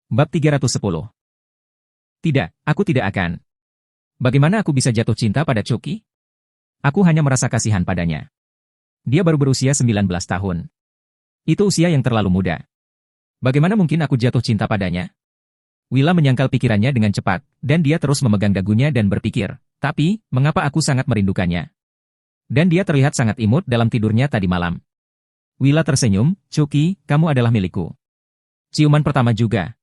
Bab 310. Tidak, aku tidak akan. Bagaimana aku bisa jatuh cinta pada Chucky? Aku hanya merasa kasihan padanya. Dia baru berusia 19 tahun. Itu usia yang terlalu muda. Bagaimana mungkin aku jatuh cinta padanya? Willa menyangkal pikirannya dengan cepat, dan dia terus memegang dagunya dan berpikir, tapi, mengapa aku sangat merindukannya? Dan dia terlihat sangat imut dalam tidurnya tadi malam. Willa tersenyum, Chucky, kamu adalah milikku. Ciuman pertama juga.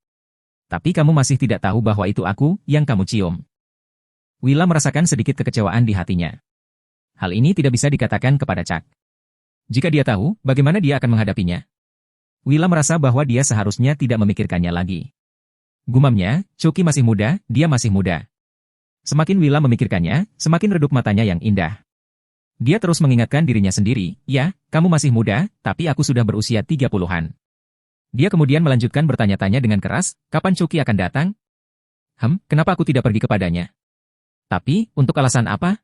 Tapi kamu masih tidak tahu bahwa itu aku yang kamu cium. Willa merasakan sedikit kekecewaan di hatinya. Hal ini tidak bisa dikatakan kepada Chuck. Jika dia tahu, bagaimana dia akan menghadapinya? Willa merasa bahwa dia seharusnya tidak memikirkannya lagi. Gumamnya, Chucky masih muda, dia masih muda. Semakin Willa memikirkannya, semakin redup matanya yang indah. Dia terus mengingatkan dirinya sendiri, ya, kamu masih muda, tapi aku sudah berusia 30-an. Dia kemudian melanjutkan bertanya-tanya dengan keras, kapan Chucky akan datang? Kenapa aku tidak pergi kepadanya? Tapi, untuk alasan apa?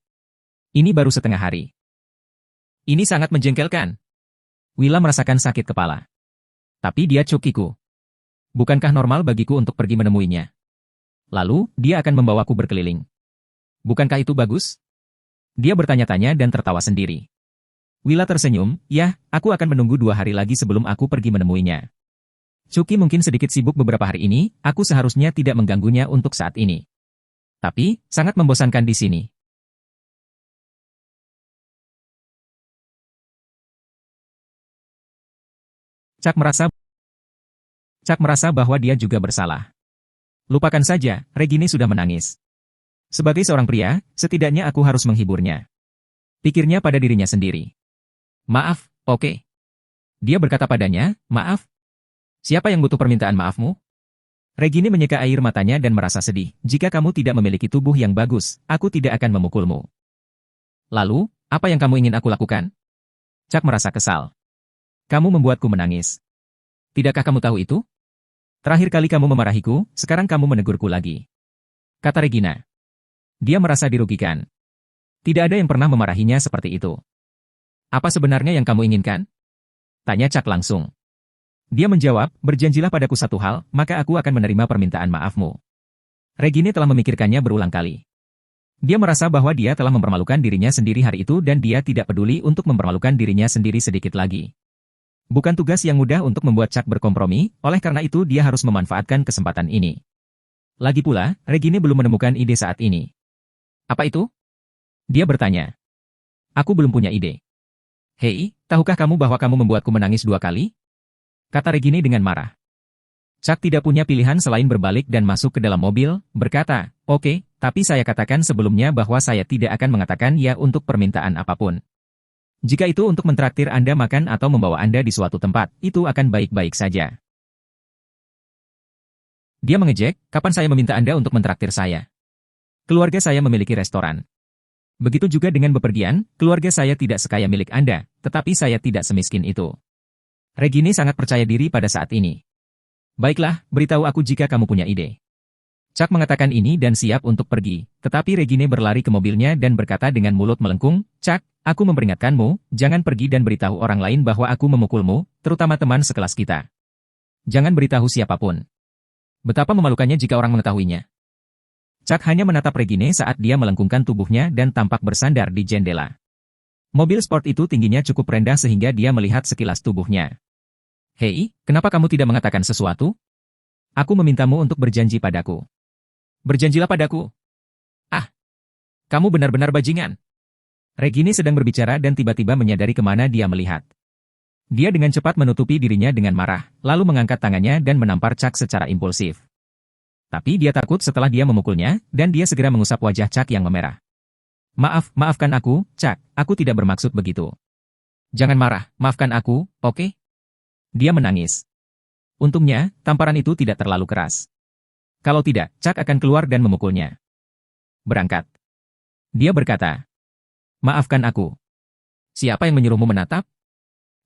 Ini baru setengah hari. Ini sangat menjengkelkan. Willa merasakan sakit kepala. Tapi dia Chucky-ku. Bukankah normal bagiku untuk pergi menemuinya? Lalu, dia akan membawaku berkeliling. Bukankah itu bagus? Dia bertanya-tanya dan tertawa sendiri. Willa tersenyum, ya, aku akan menunggu 2 hari lagi sebelum aku pergi menemuinya. Chucky mungkin sedikit sibuk beberapa hari ini, aku seharusnya tidak mengganggunya untuk saat ini. Tapi, sangat membosankan di sini. Chuck merasa bahwa dia juga bersalah. Lupakan saja, Regine sudah menangis. Sebagai seorang pria, setidaknya aku harus menghiburnya. Pikirnya pada dirinya sendiri. Maaf, oke. Dia berkata padanya, maaf. Siapa yang butuh permintaan maafmu? Regine menyeka air matanya dan merasa sedih. Jika kamu tidak memiliki tubuh yang bagus, aku tidak akan memukulmu. Lalu, apa yang kamu ingin aku lakukan? Chuck merasa kesal. Kamu membuatku menangis. Tidakkah kamu tahu itu? Terakhir kali kamu memarahiku, sekarang kamu menegurku lagi. Kata Regina. Dia merasa dirugikan. Tidak ada yang pernah memarahinya seperti itu. Apa sebenarnya yang kamu inginkan? Tanya Chuck langsung. Dia menjawab, berjanjilah padaku satu hal, maka aku akan menerima permintaan maafmu. Regine telah memikirkannya berulang kali. Dia merasa bahwa dia telah mempermalukan dirinya sendiri hari itu dan dia tidak peduli untuk mempermalukan dirinya sendiri sedikit lagi. Bukan tugas yang mudah untuk membuat Chuck berkompromi, oleh karena itu dia harus memanfaatkan kesempatan ini. Lagi pula, Regine belum menemukan ide saat ini. Apa itu? Dia bertanya. Aku belum punya ide. Hei, tahukah kamu bahwa kamu membuatku menangis 2 kali? Kata Regine dengan marah. Chuck tidak punya pilihan selain berbalik dan masuk ke dalam mobil, berkata, oke, tapi saya katakan sebelumnya bahwa saya tidak akan mengatakan ya untuk permintaan apapun. Jika itu untuk mentraktir Anda makan atau membawa Anda di suatu tempat, itu akan baik-baik saja. Dia mengejek, kapan saya meminta Anda untuk mentraktir saya? Keluarga saya memiliki restoran. Begitu juga dengan bepergian, keluarga saya tidak sekaya milik Anda, tetapi saya tidak semiskin itu. Regine sangat percaya diri pada saat ini. Baiklah, beritahu aku jika kamu punya ide. Chuck mengatakan ini dan siap untuk pergi, tetapi Regine berlari ke mobilnya dan berkata dengan mulut melengkung, Chuck, aku memperingatkanmu, jangan pergi dan beritahu orang lain bahwa aku memukulmu, terutama teman sekelas kita. Jangan beritahu siapapun. Betapa memalukannya jika orang mengetahuinya. Chuck hanya menatap Regine saat dia melengkungkan tubuhnya dan tampak bersandar di jendela. Mobil sport itu tingginya cukup rendah sehingga dia melihat sekilas tubuhnya. Hei, kenapa kamu tidak mengatakan sesuatu? Aku memintamu untuk berjanji padaku. Berjanjilah padaku. Kamu benar-benar bajingan. Regine sedang berbicara dan tiba-tiba menyadari kemana dia melihat. Dia dengan cepat menutupi dirinya dengan marah, lalu mengangkat tangannya dan menampar Chuck secara impulsif. Tapi dia takut setelah dia memukulnya, dan dia segera mengusap wajah Chuck yang memerah. Maafkan aku, Chuck, aku tidak bermaksud begitu. Jangan marah, maafkan aku, oke? Dia menangis. Untungnya, tamparan itu tidak terlalu keras. Kalau tidak, Chuck akan keluar dan memukulnya. Berangkat. Dia berkata. Maafkan aku. Siapa yang menyuruhmu menatap?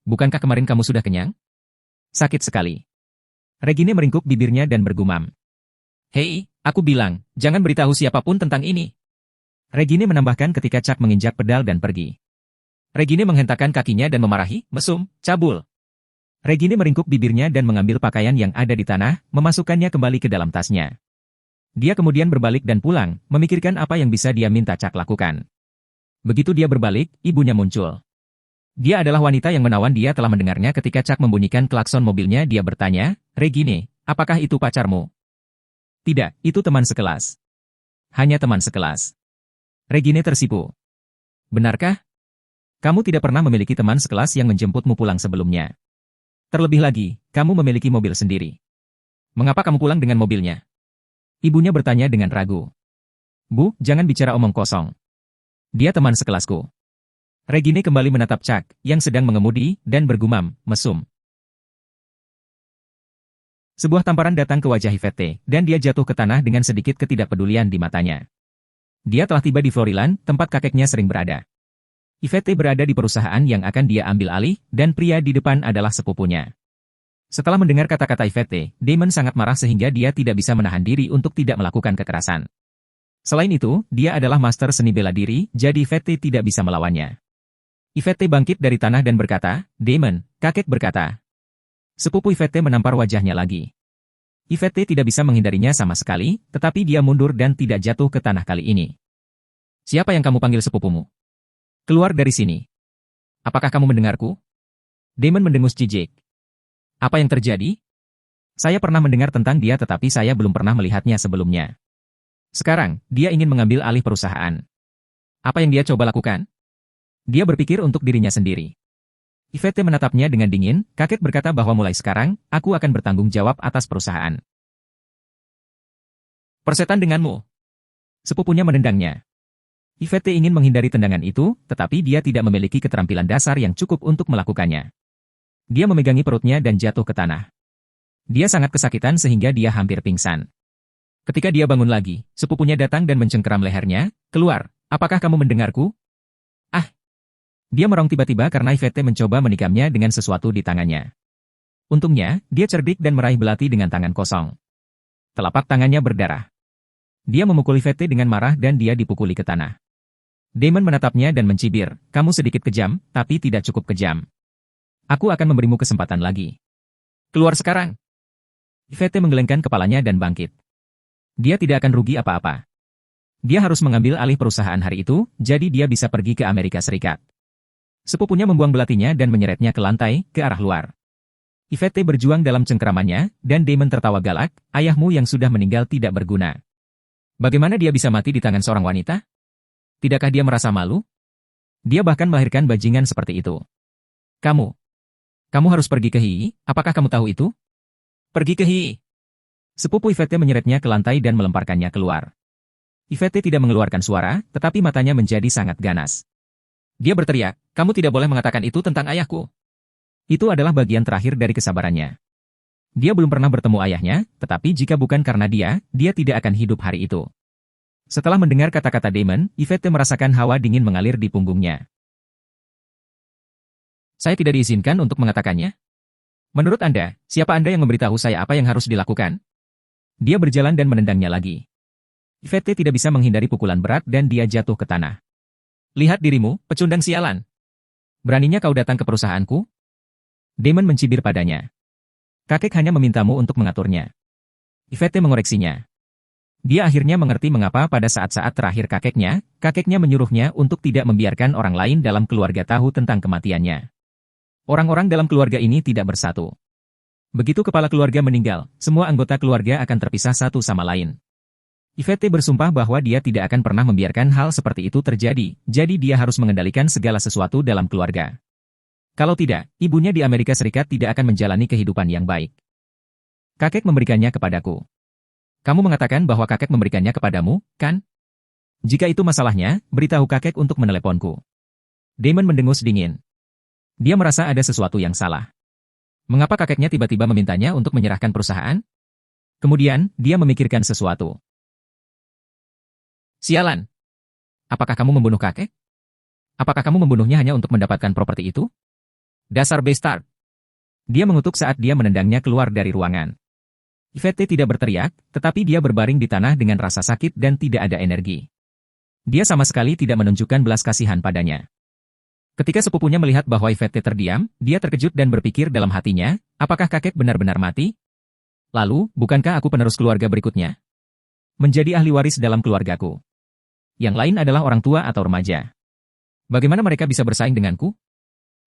Bukankah kemarin kamu sudah kenyang? Sakit sekali. Regine meringkuk bibirnya dan bergumam. Hei, aku bilang, jangan beritahu siapapun tentang ini. Regine menambahkan ketika Chuck menginjak pedal dan pergi. Regine menghentakkan kakinya dan memarahi, mesum, cabul. Regine meringkuk bibirnya dan mengambil pakaian yang ada di tanah, memasukkannya kembali ke dalam tasnya. Dia kemudian berbalik dan pulang, memikirkan apa yang bisa dia minta Chuck lakukan. Begitu dia berbalik, ibunya muncul. Dia adalah wanita yang menawan. Dia telah mendengarnya ketika Chuck membunyikan klakson mobilnya. Dia bertanya, "Regine, apakah itu pacarmu?" "Tidak, itu teman sekelas." "Hanya teman sekelas." Regine tersipu. "Benarkah? Kamu tidak pernah memiliki teman sekelas yang menjemputmu pulang sebelumnya. Terlebih lagi, kamu memiliki mobil sendiri. Mengapa kamu pulang dengan mobilnya?" Ibunya bertanya dengan ragu. "Bu, jangan bicara omong kosong. Dia teman sekelasku." Regine kembali menatap Chuck, yang sedang mengemudi, dan bergumam, mesum. Sebuah tamparan datang ke wajah Yvette, dan dia jatuh ke tanah dengan sedikit ketidakpedulian di matanya. Dia telah tiba di Floryland, tempat kakeknya sering berada. Yvette berada di perusahaan yang akan dia ambil alih, dan pria di depan adalah sepupunya. Setelah mendengar kata-kata Yvette, Damon sangat marah sehingga dia tidak bisa menahan diri untuk tidak melakukan kekerasan. Selain itu, dia adalah master seni bela diri, jadi Yvette tidak bisa melawannya. Yvette bangkit dari tanah dan berkata, "Damon," kakek berkata. Sepupu Yvette menampar wajahnya lagi. Yvette tidak bisa menghindarinya sama sekali, tetapi dia mundur dan tidak jatuh ke tanah kali ini. "Siapa yang kamu panggil sepupumu? Keluar dari sini. Apakah kamu mendengarku?" Damon mendengus jijik. "Apa yang terjadi? Saya pernah mendengar tentang dia tetapi saya belum pernah melihatnya sebelumnya. Sekarang, dia ingin mengambil alih perusahaan. Apa yang dia coba lakukan?" Dia berpikir untuk dirinya sendiri. Yvette menatapnya dengan dingin. Kakek berkata bahwa mulai sekarang, aku akan bertanggung jawab atas perusahaan. "Persetan denganmu." Sepupunya menendangnya. Yvette ingin menghindari tendangan itu, tetapi dia tidak memiliki keterampilan dasar yang cukup untuk melakukannya. Dia memegangi perutnya dan jatuh ke tanah. Dia sangat kesakitan sehingga dia hampir pingsan. Ketika dia bangun lagi, sepupunya datang dan mencengkeram lehernya. "Keluar, apakah kamu mendengarku?" "Ah!" Dia merong tiba-tiba karena Yvette mencoba menikamnya dengan sesuatu di tangannya. Untungnya, dia cerdik dan meraih belati dengan tangan kosong. Telapak tangannya berdarah. Dia memukul Yvette dengan marah dan dia dipukuli ke tanah. Damon menatapnya dan mencibir, "Kamu sedikit kejam, tapi tidak cukup kejam. Aku akan memberimu kesempatan lagi. Keluar sekarang." Yvette menggelengkan kepalanya dan bangkit. Dia tidak akan rugi apa-apa. Dia harus mengambil alih perusahaan hari itu, jadi dia bisa pergi ke Amerika Serikat. Sepupunya membuang belatinya dan menyeretnya ke lantai, ke arah luar. Yvette berjuang dalam cengkeramannya, dan Damon tertawa galak, "Ayahmu yang sudah meninggal tidak berguna. Bagaimana dia bisa mati di tangan seorang wanita? Tidakkah dia merasa malu? Dia bahkan melahirkan bajingan seperti itu. Kamu harus pergi ke Hi, apakah kamu tahu itu? Pergi ke Hi." Sepupu Yvette menyeretnya ke lantai dan melemparkannya keluar. Yvette tidak mengeluarkan suara, tetapi matanya menjadi sangat ganas. Dia berteriak, "Kamu tidak boleh mengatakan itu tentang ayahku." Itu adalah bagian terakhir dari kesabarannya. Dia belum pernah bertemu ayahnya, tetapi jika bukan karena dia tidak akan hidup hari itu. Setelah mendengar kata-kata Damon, Yvette merasakan hawa dingin mengalir di punggungnya. "Saya tidak diizinkan untuk mengatakannya. Menurut Anda, siapa Anda yang memberitahu saya apa yang harus dilakukan?" Dia berjalan dan menendangnya lagi. Yvette tidak bisa menghindari pukulan berat dan dia jatuh ke tanah. "Lihat dirimu, pecundang sialan. Beraninya kau datang ke perusahaanku?" Damon mencibir padanya. "Kakek hanya memintamu untuk mengaturnya." Yvette mengoreksinya. Dia akhirnya mengerti mengapa pada saat-saat terakhir kakeknya menyuruhnya untuk tidak membiarkan orang lain dalam keluarga tahu tentang kematiannya. Orang-orang dalam keluarga ini tidak bersatu. Begitu kepala keluarga meninggal, semua anggota keluarga akan terpisah satu sama lain. Yvette bersumpah bahwa dia tidak akan pernah membiarkan hal seperti itu terjadi, jadi dia harus mengendalikan segala sesuatu dalam keluarga. Kalau tidak, ibunya di Amerika Serikat tidak akan menjalani kehidupan yang baik. "Kakek memberikannya kepadaku." "Kamu mengatakan bahwa kakek memberikannya kepadamu, kan? Jika itu masalahnya, beritahu kakek untuk meneleponku." Damon mendengus dingin. Dia merasa ada sesuatu yang salah. Mengapa kakeknya tiba-tiba memintanya untuk menyerahkan perusahaan? Kemudian, dia memikirkan sesuatu. "Sialan! Apakah kamu membunuh kakek? Apakah kamu membunuhnya hanya untuk mendapatkan properti itu? Dasar bastard!" Dia mengutuk saat dia menendangnya keluar dari ruangan. Yvette tidak berteriak, tetapi dia berbaring di tanah dengan rasa sakit dan tidak ada energi. Dia sama sekali tidak menunjukkan belas kasihan padanya. Ketika sepupunya melihat bahwa Yvette terdiam, dia terkejut dan berpikir dalam hatinya, apakah kakek benar-benar mati? Lalu, bukankah aku penerus keluarga berikutnya? Menjadi ahli waris dalam keluargaku. Yang lain adalah orang tua atau remaja. Bagaimana mereka bisa bersaing denganku?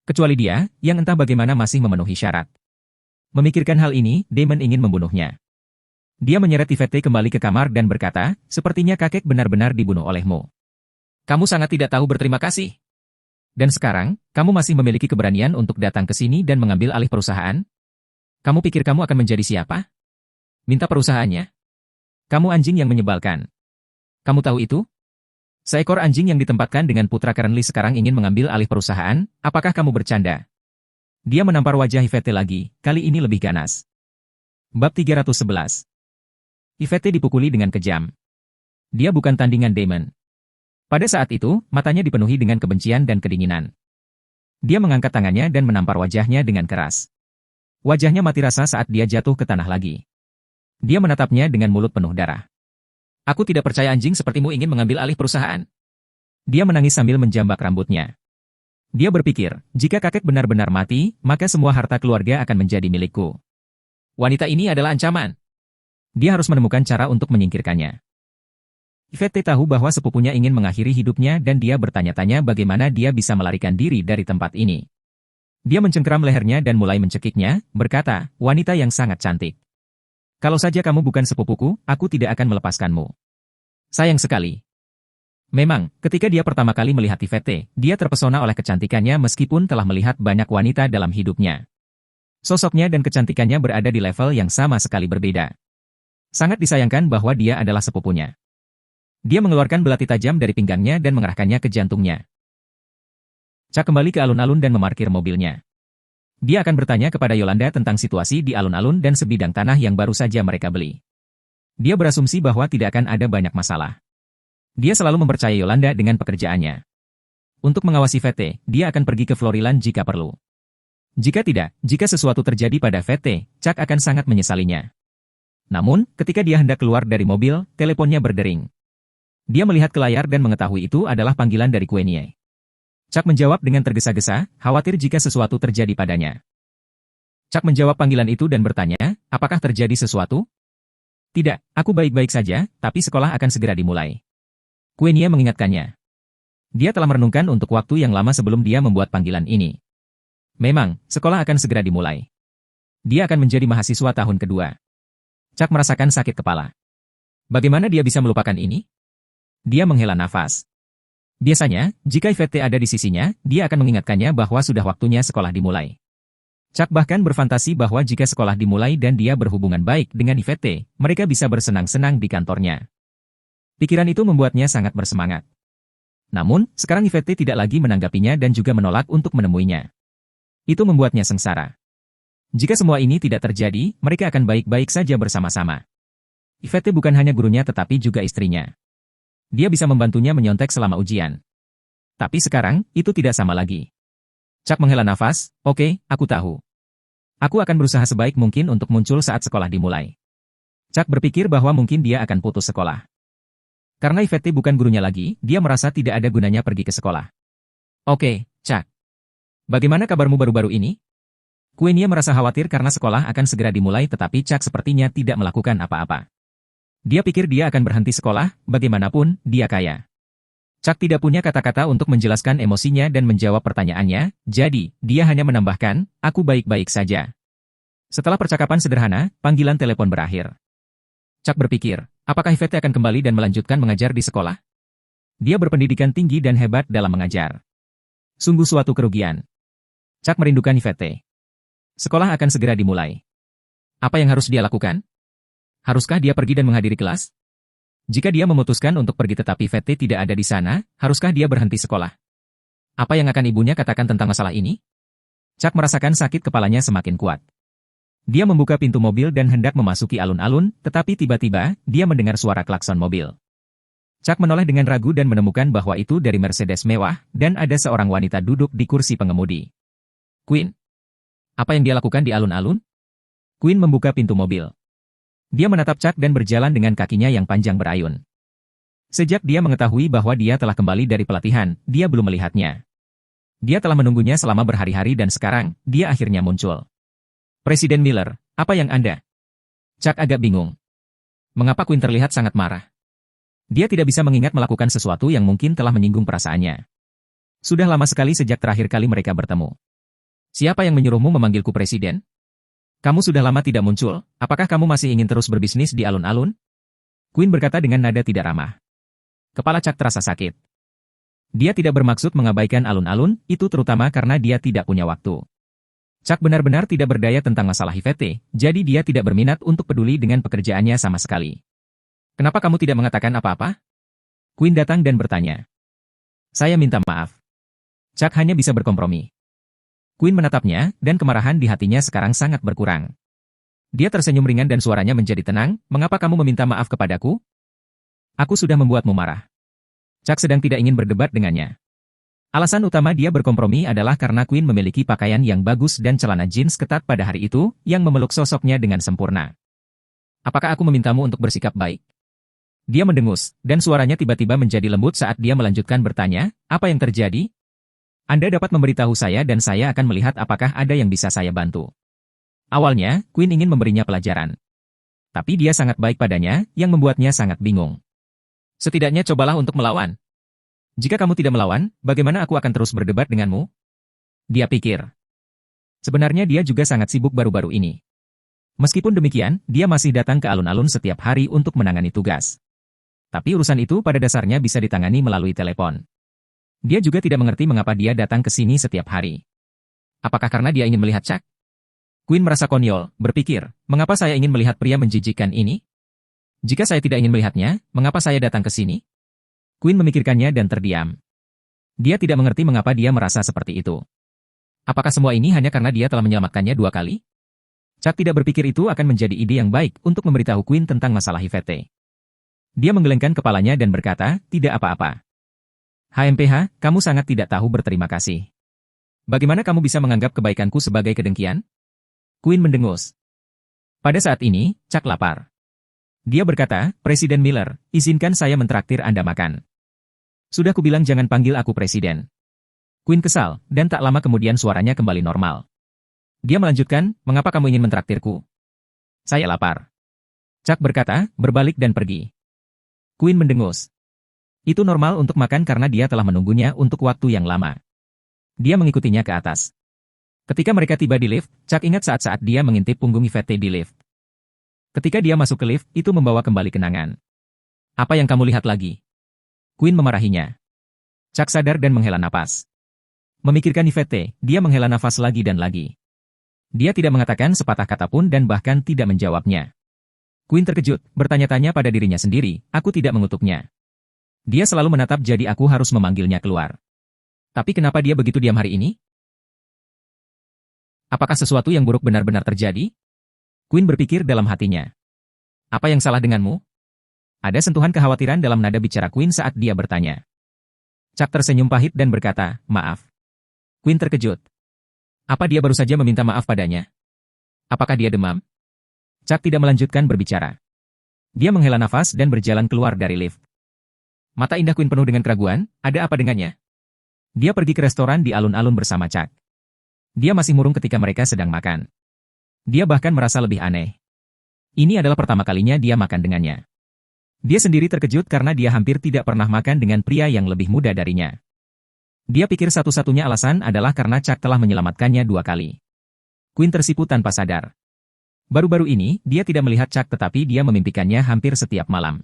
Kecuali dia, yang entah bagaimana masih memenuhi syarat. Memikirkan hal ini, Damon ingin membunuhnya. Dia menyeret Yvette kembali ke kamar dan berkata, sepertinya kakek benar-benar dibunuh olehmu. Kamu sangat tidak tahu berterima kasih. Dan sekarang, kamu masih memiliki keberanian untuk datang ke sini dan mengambil alih perusahaan? Kamu pikir kamu akan menjadi siapa? Minta perusahaannya? Kamu anjing yang menyebalkan. Kamu tahu itu? Seekor anjing yang ditempatkan dengan putra Kernly sekarang ingin mengambil alih perusahaan, apakah kamu bercanda? Dia menampar wajah Yvette lagi, kali ini lebih ganas. Bab 311. Yvette dipukuli dengan kejam. Dia bukan tandingan Damon. Pada saat itu, matanya dipenuhi dengan kebencian dan kedinginan. Dia mengangkat tangannya dan menampar wajahnya dengan keras. Wajahnya mati rasa saat dia jatuh ke tanah lagi. Dia menatapnya dengan mulut penuh darah. Aku tidak percaya anjing sepertimu ingin mengambil alih perusahaan. Dia menangis sambil menjambak rambutnya. Dia berpikir, jika kakek benar-benar mati, maka semua harta keluarga akan menjadi milikku. Wanita ini adalah ancaman. Dia harus menemukan cara untuk menyingkirkannya. Yvette tahu bahwa sepupunya ingin mengakhiri hidupnya dan dia bertanya-tanya bagaimana dia bisa melarikan diri dari tempat ini. Dia mencengkeram lehernya dan mulai mencekiknya, berkata, wanita yang sangat cantik. Kalau saja kamu bukan sepupuku, aku tidak akan melepaskanmu. Sayang sekali. Memang, ketika dia pertama kali melihat Yvette, dia terpesona oleh kecantikannya meskipun telah melihat banyak wanita dalam hidupnya. Sosoknya dan kecantikannya berada di level yang sama sekali berbeda. Sangat disayangkan bahwa dia adalah sepupunya. Dia mengeluarkan belati tajam dari pinggangnya dan mengerahkannya ke jantungnya. Chuck kembali ke alun-alun dan memarkir mobilnya. Dia akan bertanya kepada Yolanda tentang situasi di alun-alun dan sebidang tanah yang baru saja mereka beli. Dia berasumsi bahwa tidak akan ada banyak masalah. Dia selalu mempercayai Yolanda dengan pekerjaannya. Untuk mengawasi Yvette, dia akan pergi ke Floryland jika perlu. Jika tidak, jika sesuatu terjadi pada Yvette, Chuck akan sangat menyesalinya. Namun, ketika dia hendak keluar dari mobil, teleponnya berdering. Dia melihat ke layar dan mengetahui itu adalah panggilan dari Queenie. Chuck menjawab dengan tergesa-gesa, khawatir jika sesuatu terjadi padanya. Chuck menjawab panggilan itu dan bertanya, apakah terjadi sesuatu? Tidak, aku baik-baik saja, tapi sekolah akan segera dimulai. Queenie mengingatkannya. Dia telah merenungkan untuk waktu yang lama sebelum dia membuat panggilan ini. Memang, sekolah akan segera dimulai. Dia akan menjadi mahasiswa tahun kedua. Chuck merasakan sakit kepala. Bagaimana dia bisa melupakan ini? Dia menghela nafas. Biasanya, jika Yvette ada di sisinya, dia akan mengingatkannya bahwa sudah waktunya sekolah dimulai. Chuck bahkan berfantasi bahwa jika sekolah dimulai dan dia berhubungan baik dengan Yvette, mereka bisa bersenang-senang di kantornya. Pikiran itu membuatnya sangat bersemangat. Namun, sekarang Yvette tidak lagi menanggapinya dan juga menolak untuk menemuinya. Itu membuatnya sengsara. Jika semua ini tidak terjadi, mereka akan baik-baik saja bersama-sama. Yvette bukan hanya gurunya tetapi juga istrinya. Dia bisa membantunya menyontek selama ujian. Tapi sekarang, itu tidak sama lagi. Chuck menghela nafas, oke, aku tahu. Aku akan berusaha sebaik mungkin untuk muncul saat sekolah dimulai. Chuck berpikir bahwa mungkin dia akan putus sekolah. Karena Yvette bukan gurunya lagi, dia merasa tidak ada gunanya pergi ke sekolah. Oke, Chuck. Bagaimana kabarmu baru-baru ini? Queenie merasa khawatir karena sekolah akan segera dimulai tetapi Chuck sepertinya tidak melakukan apa-apa. Dia pikir dia akan berhenti sekolah, bagaimanapun, dia kaya. Chuck tidak punya kata-kata untuk menjelaskan emosinya dan menjawab pertanyaannya, jadi, dia hanya menambahkan, aku baik-baik saja. Setelah percakapan sederhana, panggilan telepon berakhir. Chuck berpikir, apakah Yvette akan kembali dan melanjutkan mengajar di sekolah? Dia berpendidikan tinggi dan hebat dalam mengajar. Sungguh suatu kerugian. Chuck merindukan Yvette. Sekolah akan segera dimulai. Apa yang harus dia lakukan? Haruskah dia pergi dan menghadiri kelas? Jika dia memutuskan untuk pergi tetapi Yvette tidak ada di sana, haruskah dia berhenti sekolah? Apa yang akan ibunya katakan tentang masalah ini? Chuck merasakan sakit kepalanya semakin kuat. Dia membuka pintu mobil dan hendak memasuki alun-alun, tetapi tiba-tiba, dia mendengar suara klakson mobil. Chuck menoleh dengan ragu dan menemukan bahwa itu dari Mercedes mewah, dan ada seorang wanita duduk di kursi pengemudi. Queen? Apa yang dia lakukan di alun-alun? Queen membuka pintu mobil. Dia menatap Chuck dan berjalan dengan kakinya yang panjang berayun. Sejak dia mengetahui bahwa dia telah kembali dari pelatihan, dia belum melihatnya. Dia telah menunggunya selama berhari-hari dan sekarang, dia akhirnya muncul. Presiden Miller, apa yang Anda? Chuck agak bingung. Mengapa Quinn terlihat sangat marah? Dia tidak bisa mengingat melakukan sesuatu yang mungkin telah menyinggung perasaannya. Sudah lama sekali sejak terakhir kali mereka bertemu. Siapa yang menyuruhmu memanggilku presiden? Kamu sudah lama tidak muncul, apakah kamu masih ingin terus berbisnis di alun-alun? Quinn berkata dengan nada tidak ramah. Kepala Chuck terasa sakit. Dia tidak bermaksud mengabaikan alun-alun, itu terutama karena dia tidak punya waktu. Chuck benar-benar tidak berdaya tentang masalah Yvette, jadi dia tidak berminat untuk peduli dengan pekerjaannya sama sekali. Kenapa kamu tidak mengatakan apa-apa? Quinn datang dan bertanya. Saya minta maaf. Chuck hanya bisa berkompromi. Quinn menatapnya, dan kemarahan di hatinya sekarang sangat berkurang. Dia tersenyum ringan dan suaranya menjadi tenang, mengapa kamu meminta maaf kepadaku? Aku sudah membuatmu marah. Chuck sedang tidak ingin berdebat dengannya. Alasan utama dia berkompromi adalah karena Quinn memiliki pakaian yang bagus dan celana jeans ketat pada hari itu, yang memeluk sosoknya dengan sempurna. Apakah aku memintamu untuk bersikap baik? Dia mendengus, dan suaranya tiba-tiba menjadi lembut saat dia melanjutkan bertanya, apa yang terjadi? Anda dapat memberitahu saya dan saya akan melihat apakah ada yang bisa saya bantu. Awalnya, Quinn ingin memberinya pelajaran. Tapi dia sangat baik padanya, yang membuatnya sangat bingung. Setidaknya cobalah untuk melawan. Jika kamu tidak melawan, bagaimana aku akan terus berdebat denganmu? Dia pikir. Sebenarnya dia juga sangat sibuk baru-baru ini. Meskipun demikian, dia masih datang ke alun-alun setiap hari untuk menangani tugas. Tapi urusan itu pada dasarnya bisa ditangani melalui telepon. Dia juga tidak mengerti mengapa dia datang ke sini setiap hari. Apakah karena dia ingin melihat Chuck? Quinn merasa konyol, berpikir, mengapa saya ingin melihat pria menjijikan ini? Jika saya tidak ingin melihatnya, mengapa saya datang ke sini? Quinn memikirkannya dan terdiam. Dia tidak mengerti mengapa dia merasa seperti itu. Apakah semua ini hanya karena dia telah menyelamatkannya 2 kali? Chuck tidak berpikir itu akan menjadi ide yang baik untuk memberitahu Quinn tentang masalah Yvette. Dia menggelengkan kepalanya dan berkata, tidak apa-apa. HMPH, kamu sangat tidak tahu berterima kasih. Bagaimana kamu bisa menganggap kebaikanku sebagai kedengkian? Quinn mendengus. Pada saat ini, Chuck lapar. Dia berkata, Presiden Miller, izinkan saya mentraktir Anda makan. Sudah kubilang jangan panggil aku presiden. Quinn kesal, dan tak lama kemudian suaranya kembali normal. Dia melanjutkan, mengapa kamu ingin mentraktirku? Saya lapar. Chuck berkata, berbalik dan pergi. Quinn mendengus. Itu normal untuk makan karena dia telah menunggunya untuk waktu yang lama. Dia mengikutinya ke atas. Ketika mereka tiba di lift, Chuck ingat saat-saat dia mengintip punggung Yvette di lift. Ketika dia masuk ke lift, itu membawa kembali kenangan. Apa yang kamu lihat lagi? Quinn memarahinya. Chuck sadar dan menghela napas. Memikirkan Yvette, dia menghela nafas lagi dan lagi. Dia tidak mengatakan sepatah kata pun dan bahkan tidak menjawabnya. Quinn terkejut, bertanya-tanya pada dirinya sendiri, aku tidak mengutuknya. Dia selalu menatap jadi aku harus memanggilnya keluar. Tapi kenapa dia begitu diam hari ini? Apakah sesuatu yang buruk benar-benar terjadi? Quinn berpikir dalam hatinya. Apa yang salah denganmu? Ada sentuhan kekhawatiran dalam nada bicara Quinn saat dia bertanya. Chuck tersenyum pahit dan berkata, maaf. Quinn terkejut. Apa dia baru saja meminta maaf padanya? Apakah dia demam? Chuck tidak melanjutkan berbicara. Dia menghela nafas dan berjalan keluar dari lift. Mata indah Quinn penuh dengan keraguan, ada apa dengannya? Dia pergi ke restoran di alun-alun bersama Chuck. Dia masih murung ketika mereka sedang makan. Dia bahkan merasa lebih aneh. Ini adalah pertama kalinya dia makan dengannya. Dia sendiri terkejut karena dia hampir tidak pernah makan dengan pria yang lebih muda darinya. Dia pikir satu-satunya alasan adalah karena Chuck telah menyelamatkannya 2 kali. Quinn tersipu tanpa sadar. Baru-baru ini, dia tidak melihat Chuck tetapi dia memimpikannya hampir setiap malam.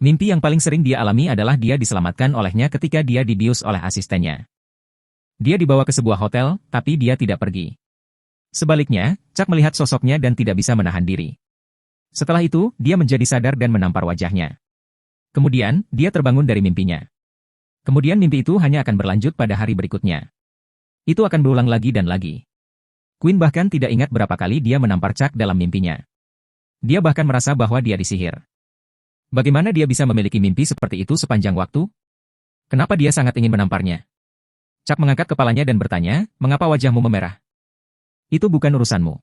Mimpi yang paling sering dia alami adalah dia diselamatkan olehnya ketika dia dibius oleh asistennya. Dia dibawa ke sebuah hotel, tapi dia tidak pergi. Sebaliknya, Chuck melihat sosoknya dan tidak bisa menahan diri. Setelah itu, dia menjadi sadar dan menampar wajahnya. Kemudian, dia terbangun dari mimpinya. Kemudian mimpi itu hanya akan berlanjut pada hari berikutnya. Itu akan berulang lagi dan lagi. Quinn bahkan tidak ingat berapa kali dia menampar Chuck dalam mimpinya. Dia bahkan merasa bahwa dia disihir. Bagaimana dia bisa memiliki mimpi seperti itu sepanjang waktu? Kenapa dia sangat ingin menamparnya? Chuck mengangkat kepalanya dan bertanya, mengapa wajahmu memerah? Itu bukan urusanmu.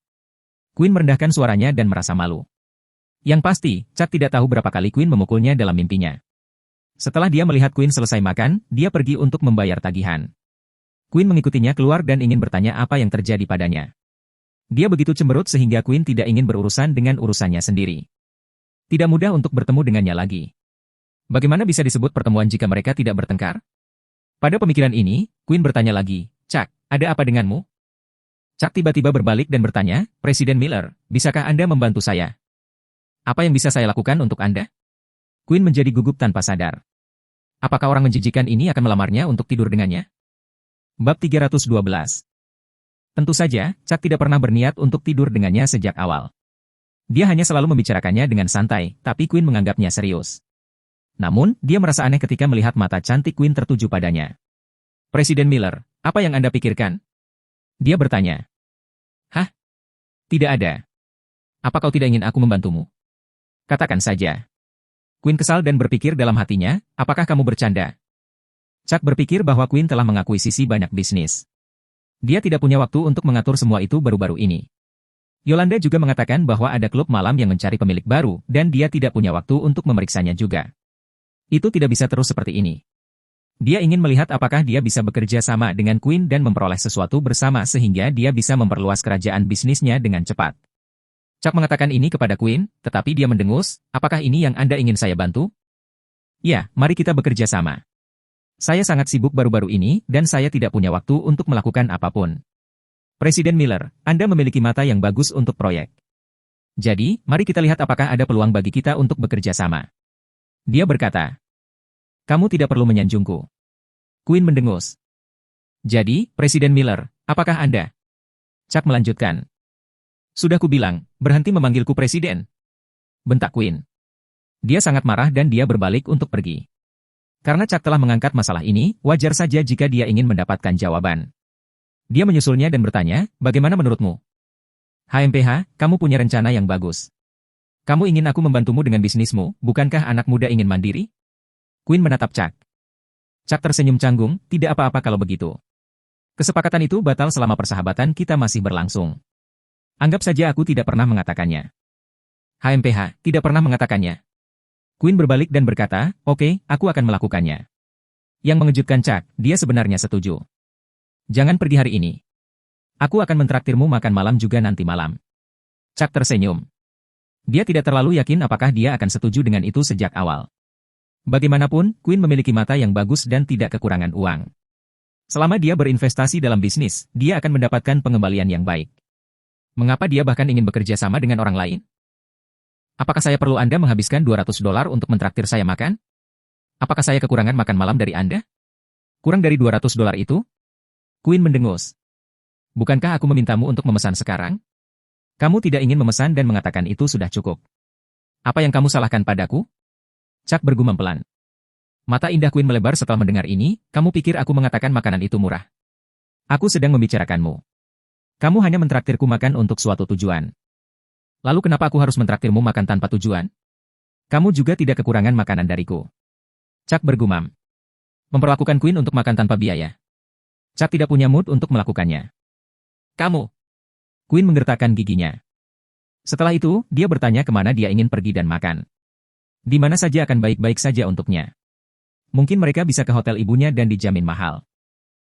Quinn merendahkan suaranya dan merasa malu. Yang pasti, Chuck tidak tahu berapa kali Quinn memukulnya dalam mimpinya. Setelah dia melihat Quinn selesai makan, dia pergi untuk membayar tagihan. Queen mengikutinya keluar dan ingin bertanya apa yang terjadi padanya. Dia begitu cemberut sehingga Queen tidak ingin berurusan dengan urusannya sendiri. Tidak mudah untuk bertemu dengannya lagi. Bagaimana bisa disebut pertemuan jika mereka tidak bertengkar? Pada pemikiran ini, Queen bertanya lagi, "Chuck, ada apa denganmu?" Chuck tiba-tiba berbalik dan bertanya, "Presiden Miller, bisakah Anda membantu saya? Apa yang bisa saya lakukan untuk Anda?" Queen menjadi gugup tanpa sadar. Apakah orang menjijikan ini akan melamarnya untuk tidur dengannya? Bab 312. Tentu saja, Chuck tidak pernah berniat untuk tidur dengannya sejak awal. Dia hanya selalu membicarakannya dengan santai, tapi Queen menganggapnya serius. Namun, dia merasa aneh ketika melihat mata cantik Queen tertuju padanya. "Presiden Miller, apa yang Anda pikirkan?" Dia bertanya. "Hah? Tidak ada. Apa kau tidak ingin aku membantumu? Katakan saja." Queen kesal dan berpikir dalam hatinya, apakah kamu bercanda? Chuck berpikir bahwa Queen telah mengakuisisi banyak bisnis. Dia tidak punya waktu untuk mengatur semua itu baru-baru ini. Yolanda juga mengatakan bahwa ada klub malam yang mencari pemilik baru, dan dia tidak punya waktu untuk memeriksanya juga. Itu tidak bisa terus seperti ini. Dia ingin melihat apakah dia bisa bekerja sama dengan Queen dan memperoleh sesuatu bersama sehingga dia bisa memperluas kerajaan bisnisnya dengan cepat. Chuck mengatakan ini kepada Queen, tetapi dia mendengus, "Apakah ini yang Anda ingin saya bantu?" "Ya, mari kita bekerja sama. Saya sangat sibuk baru-baru ini, dan saya tidak punya waktu untuk melakukan apapun. Presiden Miller, Anda memiliki mata yang bagus untuk proyek. Jadi, mari kita lihat apakah ada peluang bagi kita untuk bekerja sama." Dia berkata, "Kamu tidak perlu menyanjungku." Queen mendengus. "Jadi, Presiden Miller, apakah Anda?" Chuck melanjutkan. "Sudah kubilang, berhenti memanggilku Presiden," bentak Queen. Dia sangat marah dan dia berbalik untuk pergi. Karena Chuck telah mengangkat masalah ini, wajar saja jika dia ingin mendapatkan jawaban. Dia menyusulnya dan bertanya, "Bagaimana menurutmu? HMPH, kamu punya rencana yang bagus. Kamu ingin aku membantumu dengan bisnismu, bukankah anak muda ingin mandiri?" Queen menatap Chuck. Chuck tersenyum canggung, "Tidak apa-apa kalau begitu. Kesepakatan itu batal selama persahabatan kita masih berlangsung. Anggap saja aku tidak pernah mengatakannya." HMPH tidak pernah mengatakannya. Queen berbalik dan berkata, "Oke, aku akan melakukannya." Yang mengejutkan Chuck, dia sebenarnya setuju. "Jangan pergi hari ini. Aku akan mentraktirmu makan malam juga nanti malam." Chuck tersenyum. Dia tidak terlalu yakin apakah dia akan setuju dengan itu sejak awal. Bagaimanapun, Queen memiliki mata yang bagus dan tidak kekurangan uang. Selama dia berinvestasi dalam bisnis, dia akan mendapatkan pengembalian yang baik. Mengapa dia bahkan ingin bekerja sama dengan orang lain? "Apakah saya perlu Anda menghabiskan $200 untuk mentraktir saya makan? Apakah saya kekurangan makan malam dari Anda? Kurang dari $200 itu?" Queen mendengus. "Bukankah aku memintamu untuk memesan sekarang? Kamu tidak ingin memesan dan mengatakan itu sudah cukup. Apa yang kamu salahkan padaku?" Chuck bergumam pelan. Mata indah Queen melebar setelah mendengar ini, "Kamu pikir aku mengatakan makanan itu murah? Aku sedang membicarakanmu. Kamu hanya mentraktirku makan untuk suatu tujuan. Lalu kenapa aku harus mentraktirmu makan tanpa tujuan? Kamu juga tidak kekurangan makanan dariku." Chuck bergumam. Memperlakukan Queen untuk makan tanpa biaya. Chuck tidak punya mood untuk melakukannya. "Kamu." Queen menggertakkan giginya. Setelah itu, dia bertanya kemana dia ingin pergi dan makan. Di mana saja akan baik-baik saja untuknya. Mungkin mereka bisa ke hotel ibunya dan dijamin mahal.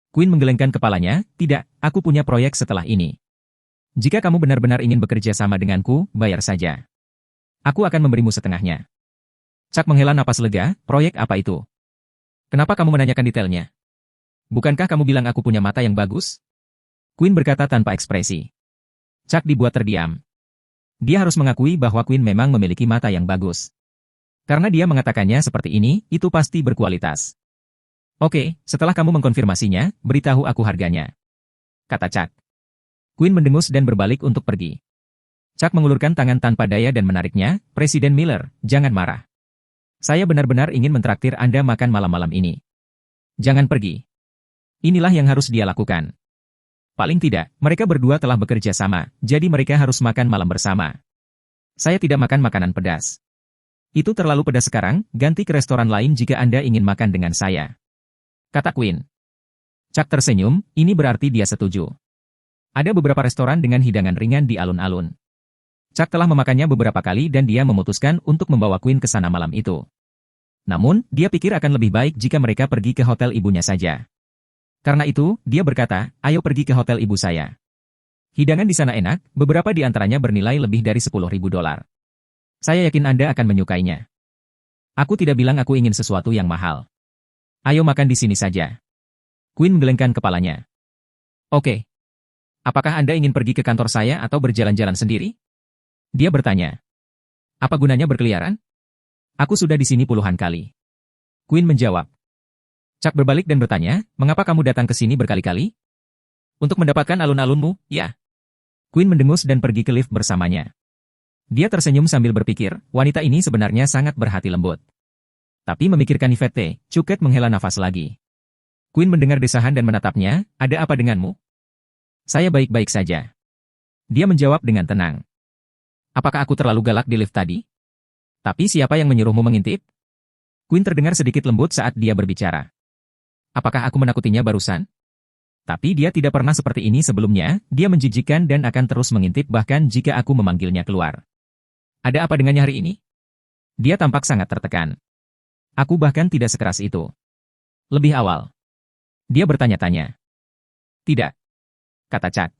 Queen menggelengkan kepalanya, "Tidak, aku punya proyek setelah ini. Jika kamu benar-benar ingin bekerja sama denganku, bayar saja. Aku akan memberimu setengahnya." Chuck menghela napas lega, "Proyek apa itu? Kenapa kamu menanyakan detailnya? Bukankah kamu bilang aku punya mata yang bagus?" Queen berkata tanpa ekspresi. Chuck dibuat terdiam. Dia harus mengakui bahwa Queen memang memiliki mata yang bagus. Karena dia mengatakannya seperti ini, itu pasti berkualitas. "Oke, setelah kamu mengkonfirmasinya, beritahu aku harganya," kata Chuck. Queen mendengus dan berbalik untuk pergi. Chuck mengulurkan tangan tanpa daya dan menariknya, "Presiden Miller, jangan marah. Saya benar-benar ingin mentraktir Anda makan malam-malam ini. Jangan pergi. Inilah yang harus dia lakukan. Paling tidak, mereka berdua telah bekerja sama, jadi mereka harus makan malam bersama. Saya tidak makan makanan pedas. Itu terlalu pedas sekarang, ganti ke restoran lain jika Anda ingin makan dengan saya," kata Queen. Chuck tersenyum, ini berarti dia setuju. Ada beberapa restoran dengan hidangan ringan di alun-alun. Chuck telah memakannya beberapa kali dan dia memutuskan untuk membawa Queen ke sana malam itu. Namun, dia pikir akan lebih baik jika mereka pergi ke hotel ibunya saja. Karena itu, dia berkata, ayo pergi ke hotel ibu saya. Hidangan di sana enak, beberapa di antaranya bernilai lebih dari $10.000. Saya yakin Anda akan menyukainya. Aku tidak bilang aku ingin sesuatu yang mahal. Ayo makan di sini saja. Quinn menggelengkan kepalanya. Oke. Apakah Anda ingin pergi ke kantor saya atau berjalan-jalan sendiri? Dia bertanya. Apa gunanya berkeliaran? Aku sudah di sini puluhan kali. Quinn menjawab. Chuck berbalik dan bertanya, mengapa kamu datang ke sini berkali-kali? Untuk mendapatkan alun-alunmu, ya. Quinn mendengus dan pergi ke lift bersamanya. Dia tersenyum sambil berpikir, wanita ini sebenarnya sangat berhati lembut. Tapi memikirkan Yvette, Cuket menghela nafas lagi. Quinn mendengar desahan dan menatapnya, ada apa denganmu? Saya baik-baik saja. Dia menjawab dengan tenang. Apakah aku terlalu galak di lift tadi? Tapi siapa yang menyuruhmu mengintip? Quinn terdengar sedikit lembut saat dia berbicara. Apakah aku menakutinya barusan? Tapi dia tidak pernah seperti ini sebelumnya, dia menjijikkan dan akan terus mengintip bahkan jika aku memanggilnya keluar. Ada apa dengannya hari ini? Dia tampak sangat tertekan. Aku bahkan tidak sekeras itu. Lebih awal. Dia bertanya-tanya. Tidak. Kata Chuck.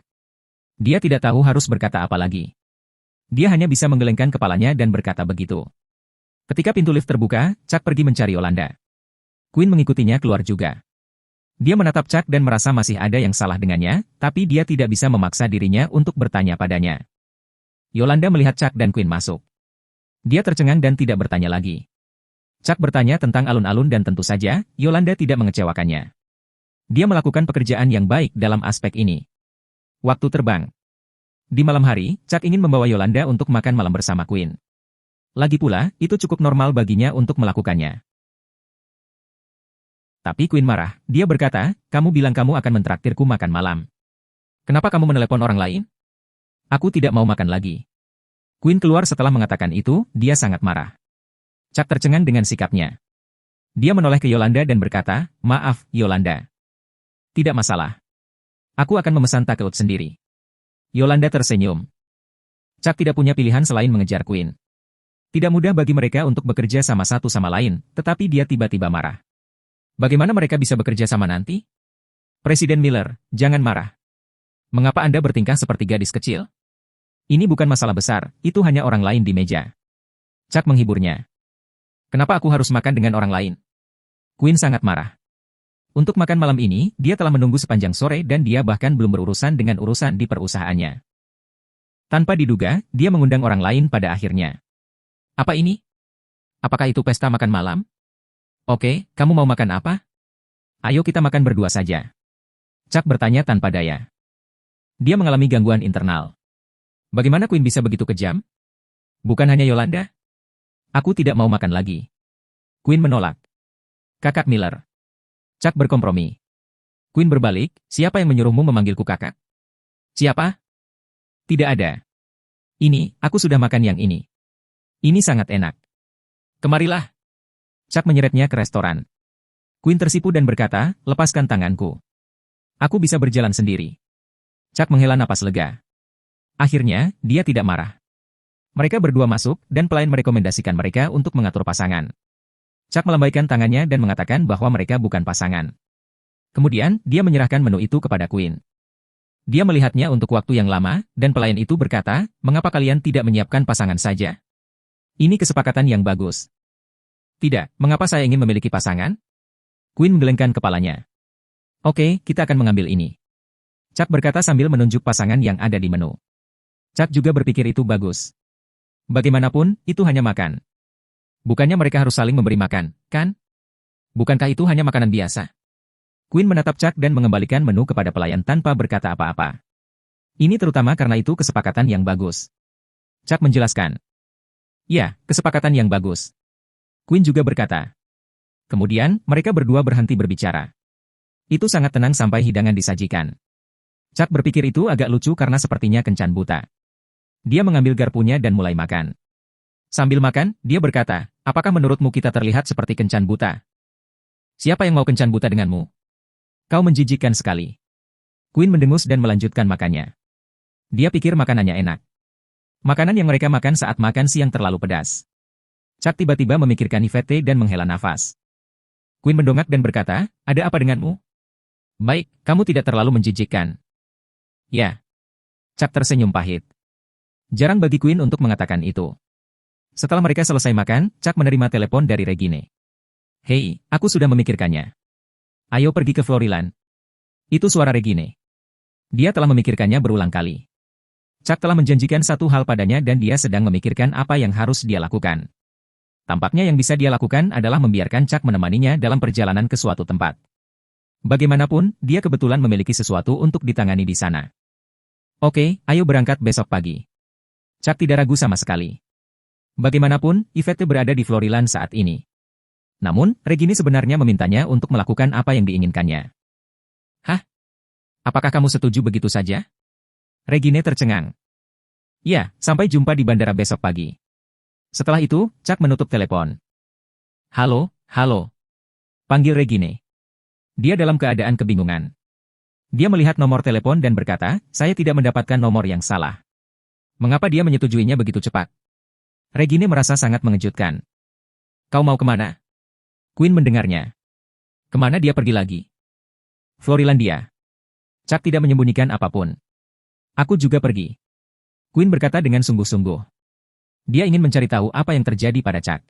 Dia tidak tahu harus berkata apa lagi. Dia hanya bisa menggelengkan kepalanya dan berkata begitu. Ketika pintu lift terbuka, Chuck pergi mencari Yolanda. Quinn mengikutinya keluar juga. Dia menatap Chuck dan merasa masih ada yang salah dengannya, tapi dia tidak bisa memaksa dirinya untuk bertanya padanya. Yolanda melihat Chuck dan Quinn masuk. Dia tercengang dan tidak bertanya lagi. Chuck bertanya tentang alun-alun dan tentu saja, Yolanda tidak mengecewakannya. Dia melakukan pekerjaan yang baik dalam aspek ini. Waktu terbang. Di malam hari, Chuck ingin membawa Yolanda untuk makan malam bersama Quinn. Lagi pula, itu cukup normal baginya untuk melakukannya. Tapi Quinn marah. Dia berkata, kamu bilang kamu akan mentraktirku makan malam. Kenapa kamu menelepon orang lain? Aku tidak mau makan lagi. Quinn keluar setelah mengatakan itu, dia sangat marah. Chuck tercengang dengan sikapnya. Dia menoleh ke Yolanda dan berkata, maaf, Yolanda. Tidak masalah. Aku akan memesan takeout sendiri. Yolanda tersenyum. Chuck tidak punya pilihan selain mengejar Quinn. Tidak mudah bagi mereka untuk bekerja sama satu sama lain, tetapi dia tiba-tiba marah. Bagaimana mereka bisa bekerja sama nanti? Presiden Miller, jangan marah. Mengapa Anda bertingkah seperti gadis kecil? Ini bukan masalah besar, itu hanya orang lain di meja. Chuck menghiburnya. Kenapa aku harus makan dengan orang lain? Quinn sangat marah. Untuk makan malam ini, dia telah menunggu sepanjang sore dan dia bahkan belum berurusan dengan urusan di perusahaannya. Tanpa diduga, dia mengundang orang lain pada akhirnya. Apa ini? Apakah itu pesta makan malam? Oke, kamu mau makan apa? Ayo kita makan berdua saja. Chuck bertanya tanpa daya. Dia mengalami gangguan internal. Bagaimana Quinn bisa begitu kejam? Bukan hanya Yolanda? Aku tidak mau makan lagi. Quinn menolak. Kakak Miller. Chuck berkompromi. Quinn berbalik, siapa yang menyuruhmu memanggilku kakak? Siapa? Tidak ada. Ini, aku sudah makan yang ini. Ini sangat enak. Kemarilah. Chuck menyeretnya ke restoran. Quinn tersipu dan berkata, lepaskan tanganku. Aku bisa berjalan sendiri. Chuck menghela napas lega. Akhirnya, dia tidak marah. Mereka berdua masuk, dan pelayan merekomendasikan mereka untuk mengatur pasangan. Chuck melambaikan tangannya dan mengatakan bahwa mereka bukan pasangan. Kemudian, dia menyerahkan menu itu kepada Quinn. Dia melihatnya untuk waktu yang lama, dan pelayan itu berkata, mengapa kalian tidak menyiapkan pasangan saja? Ini kesepakatan yang bagus. Tidak, mengapa saya ingin memiliki pasangan? Quinn menggelengkan kepalanya. Oke, kita akan mengambil ini. Chuck berkata sambil menunjuk pasangan yang ada di menu. Chuck juga berpikir itu bagus. Bagaimanapun, itu hanya makan. Bukannya mereka harus saling memberi makan, kan? Bukankah itu hanya makanan biasa? Quinn menatap Chuck dan mengembalikan menu kepada pelayan tanpa berkata apa-apa. Ini terutama karena itu kesepakatan yang bagus. Chuck menjelaskan. Ya, kesepakatan yang bagus. Quinn juga berkata. Kemudian, mereka berdua berhenti berbicara. Itu sangat tenang sampai hidangan disajikan. Chuck berpikir itu agak lucu karena sepertinya kencan buta. Dia mengambil garpunya dan mulai makan. Sambil makan, dia berkata, apakah menurutmu kita terlihat seperti kencan buta? Siapa yang mau kencan buta denganmu? Kau menjijikkan sekali. Quinn mendengus dan melanjutkan makannya. Dia pikir makanannya enak. Makanan yang mereka makan saat makan siang terlalu pedas. Chuck tiba-tiba memikirkan Yvette dan menghela nafas. Quinn mendongak dan berkata, ada apa denganmu? Baik, kamu tidak terlalu menjijikkan. Ya. Chuck tersenyum pahit. Jarang bagi Quinn untuk mengatakan itu. Setelah mereka selesai makan, Chuck menerima telepon dari Regine. Hei, aku sudah memikirkannya. Ayo pergi ke Floryland. Itu suara Regine. Dia telah memikirkannya berulang kali. Chuck telah menjanjikan satu hal padanya dan dia sedang memikirkan apa yang harus dia lakukan. Tampaknya yang bisa dia lakukan adalah membiarkan Chuck menemaninya dalam perjalanan ke suatu tempat. Bagaimanapun, dia kebetulan memiliki sesuatu untuk ditangani di sana. Oke, ayo berangkat besok pagi. Chuck tidak ragu sama sekali. Bagaimanapun, Yvette berada di Floryland saat ini. Namun, Regine sebenarnya memintanya untuk melakukan apa yang diinginkannya. Hah? Apakah kamu setuju begitu saja? Regine tercengang. Ya, sampai jumpa di bandara besok pagi. Setelah itu, Chuck menutup telepon. Halo, halo. Panggil Regine. Dia dalam keadaan kebingungan. Dia melihat nomor telepon dan berkata, saya tidak mendapatkan nomor yang salah. Mengapa dia menyetujuinya begitu cepat? Regine merasa sangat mengejutkan. Kau mau kemana? Quinn mendengarnya. Kemana dia pergi lagi? Florylandia. Chuck tidak menyembunyikan apapun. Aku juga pergi. Quinn berkata dengan sungguh-sungguh. Dia ingin mencari tahu apa yang terjadi pada Chuck.